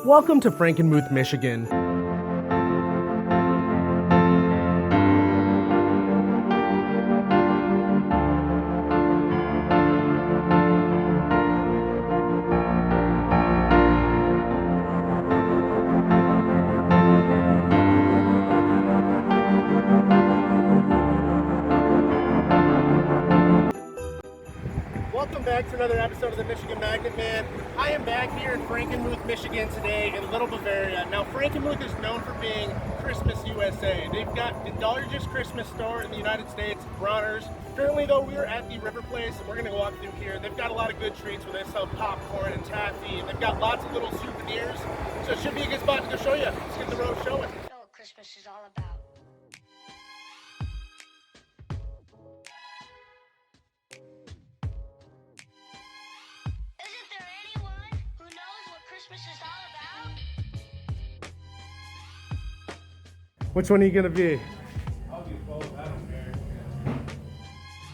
Welcome to Frankenmuth, Michigan. Welcome back to another episode of the Michigan Magnet Man. I am back here in Frankenmuth, Michigan today in Little Bavaria. Now, Frankenmuth is known for being Christmas USA. They've got the largest Christmas store in the United States, Bronner's. Currently, though, we are at the River Place, and we're going to walk through here. They've got a lot of good treats where they sell popcorn and taffy, and they've got lots of little souvenirs. So it should be a good spot to go show you. Let's get the road showing. That's what Christmas is all about. Isn't there anyone who knows what Christmas is all about? Which one are you going to be? I'll do both, I don't care.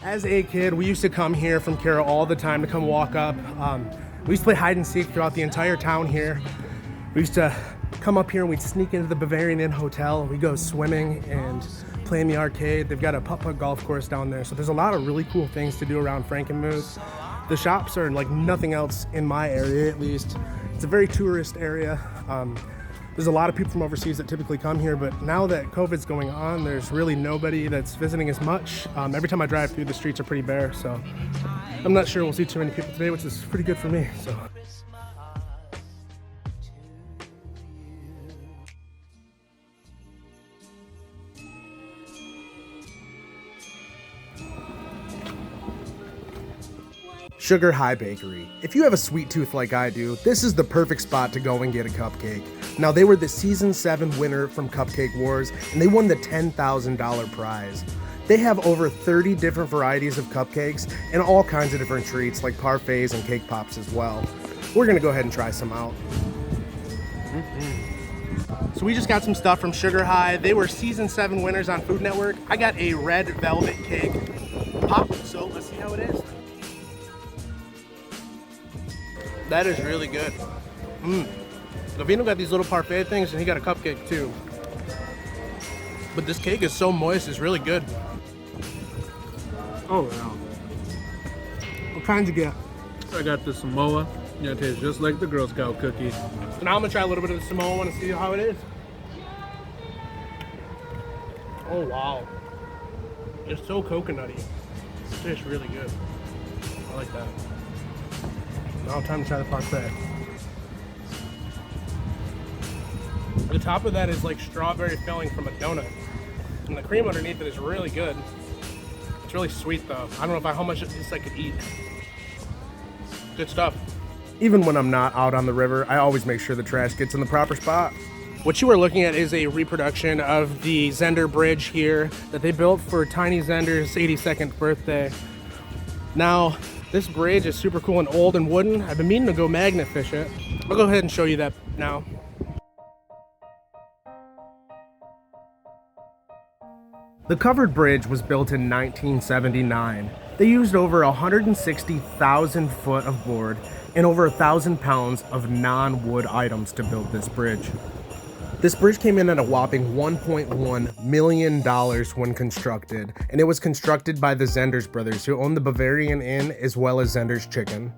As a kid, we used to come here from Carroll all the time to come walk up. We used to play hide and seek throughout the entire town here. We used to come up here and we'd sneak into the Bavarian Inn Hotel. We'd go swimming and play in the arcade. They've got a putt-putt golf course down there. So there's a lot of really cool things to do around Frankenmuth. The shops are like nothing else in my area, at least. It's a very tourist area. There's a lot of people from overseas that typically come here, but now that COVID's going on, there's really nobody that's visiting as much. Every time I drive through, the streets are pretty bare, so I'm not sure we'll see too many people today, which is pretty good for me. So. Sugar High Bakery. If you have a sweet tooth like I do, this is the perfect spot to go and get a cupcake. Now, they were the Season 7 winner from Cupcake Wars, and they won the $10,000 prize. They have over 30 different varieties of cupcakes and all kinds of different treats like parfaits and cake pops as well. We're gonna go ahead and try some out. So we just got some stuff from Sugar High. They were Season 7 winners on Food Network. I got a red velvet cake pop, so let's see how it is. That is really good. Gavino got these little parfait things and he got a cupcake too. But this cake is so moist, it's really good. Oh, wow. What kind you get? I got the Samoa. Yeah, it tastes just like the Girl Scout cookie. So now I'm gonna try a little bit of the Samoa one and see how it is. Oh wow. It's so coconutty. It tastes really good. I like that. Now time to try the parfait. The top of that is like strawberry filling from a donut. And the cream underneath it is really good. It's really sweet though. I don't know how much of this I could eat. Good stuff. Even when I'm not out on the river, I always make sure the trash gets in the proper spot. What you are looking at is a reproduction of the Zender Bridge here that they built for Tiny Zender's 82nd birthday. Now, this bridge is super cool and old and wooden. I've been meaning to go magnet fish it. I'll go ahead and show you that now. The covered bridge was built in 1979. They used over 160,000 foot of board and over 1,000 pounds of non-wood items to build this bridge. This bridge came in at a whopping $1.1 million when constructed, and it was constructed by the Zenders brothers, who own the Bavarian Inn as well as Zender's Chicken.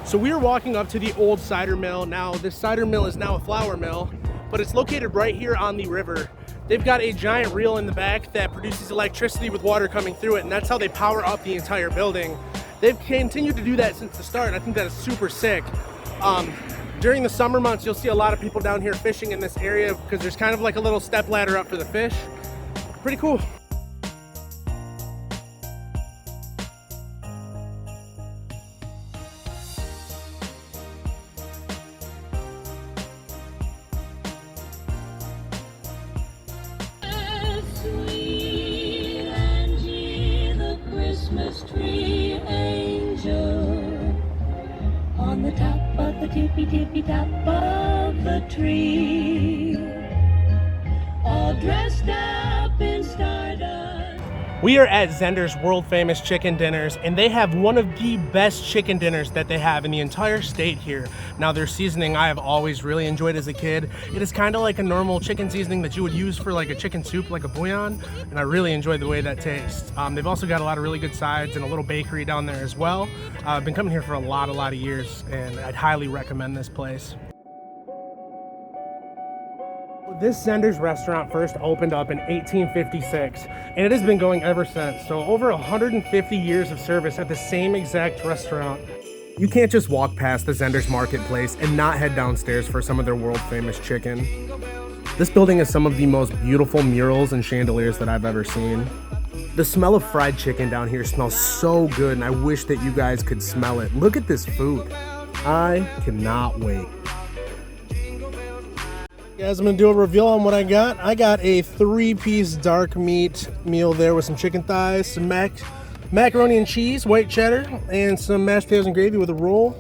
So we are walking up to the old cider mill. Now, this cider mill is now a flour mill, but it's located right here on the river. They've got a giant reel in the back that produces electricity with water coming through it, and that's how they power up the entire building. They've continued to do that since the start, and I think that is super sick. During the summer months, you'll see a lot of people down here fishing in this area because there's kind of like a little step ladder up for the fish. Pretty cool. Sweet Angie, the Christmas tree angel, on the top of the tippy top of the tree, all dressed up in stardust. We are at Zender's world famous chicken dinners, and they have one of the best chicken dinners that they have in the entire state here. Now, their seasoning I have always really enjoyed as a kid. It is kind of like a normal chicken seasoning that you would use for like a chicken soup, like a bouillon, and I really enjoyed the way that tastes. They've also got a lot of really good sides and a little bakery down there as well. I've been coming here for a lot of years, and I'd highly recommend this place. This Zender's restaurant first opened up in 1856, and it has been going ever since. So over 150 years of service at the same exact restaurant. You can't just walk past the Zender's Marketplace and not head downstairs for some of their world famous chicken. This building has some of the most beautiful murals and chandeliers that I've ever seen. The smell of fried chicken down here smells so good, and I wish that you guys could smell it. Look at this food. I cannot wait. Guys, I'm gonna do a reveal on what I got. I got a 3-piece dark meat meal there with some chicken thighs, some macaroni and cheese, white cheddar, and some mashed potatoes and gravy with a roll.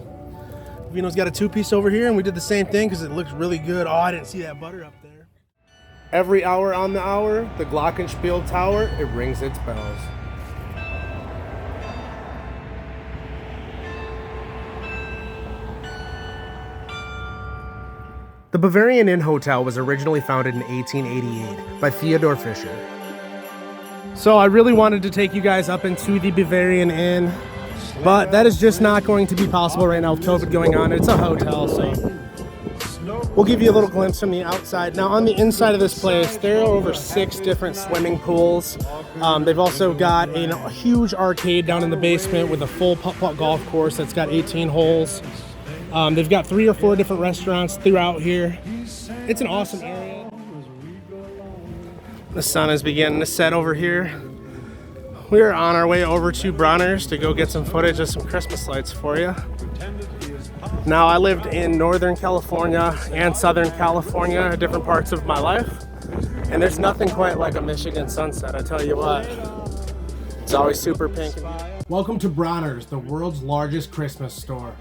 Vino's got a 2-piece over here, and we did the same thing because it looks really good. Oh, I didn't see that butter up there. Every hour on the hour, the Glockenspiel Tower, it rings its bells. The Bavarian Inn Hotel was originally founded in 1888 by Theodor Fischer. So I really wanted to take you guys up into the Bavarian Inn, but that is just not going to be possible right now with COVID going on. It's a hotel, so we'll give you a little glimpse from the outside. Now on the inside of this place, there are over 6 different swimming pools. They've also got a huge arcade down in the basement with a full putt-putt golf course that's got 18 holes. They've got 3 or 4 different restaurants throughout here. It's an awesome area. The sun is beginning to set over here. We're on our way over to Bronner's to go get some footage of some Christmas lights for you. Now, I lived in Northern California and Southern California, different parts of my life, and there's nothing quite like a Michigan sunset, I tell you what. It's always super pink. Welcome to Bronner's, the world's largest Christmas store.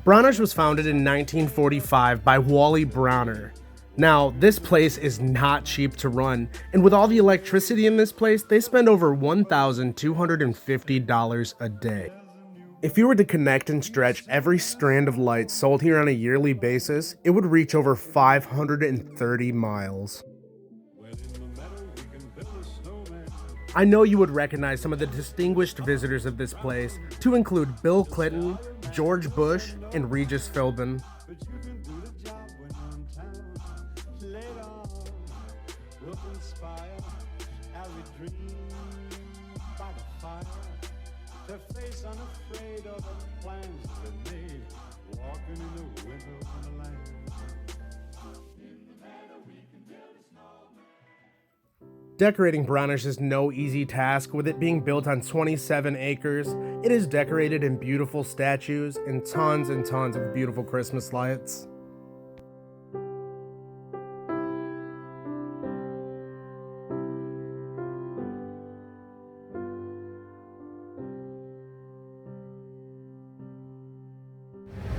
Bronner's was founded in 1945 by Wally Bronner. Now, this place is not cheap to run, and with all the electricity in this place, they spend over $1,250 a day. If you were to connect and stretch every strand of light sold here on a yearly basis, it would reach over 530 miles. I know you would recognize some of the distinguished visitors of this place, to include Bill Clinton, George Bush, and Regis Philbin. Decorating Bronner's is no easy task, with it being built on 27 acres. It is decorated in beautiful statues and tons of beautiful Christmas lights.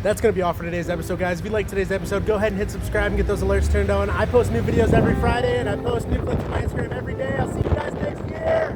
That's going to be all for today's episode, guys. If you liked today's episode, go ahead and hit subscribe and get those alerts turned on. I post new videos every Friday, and I post new clips on my Instagram every day. I'll see you guys next year.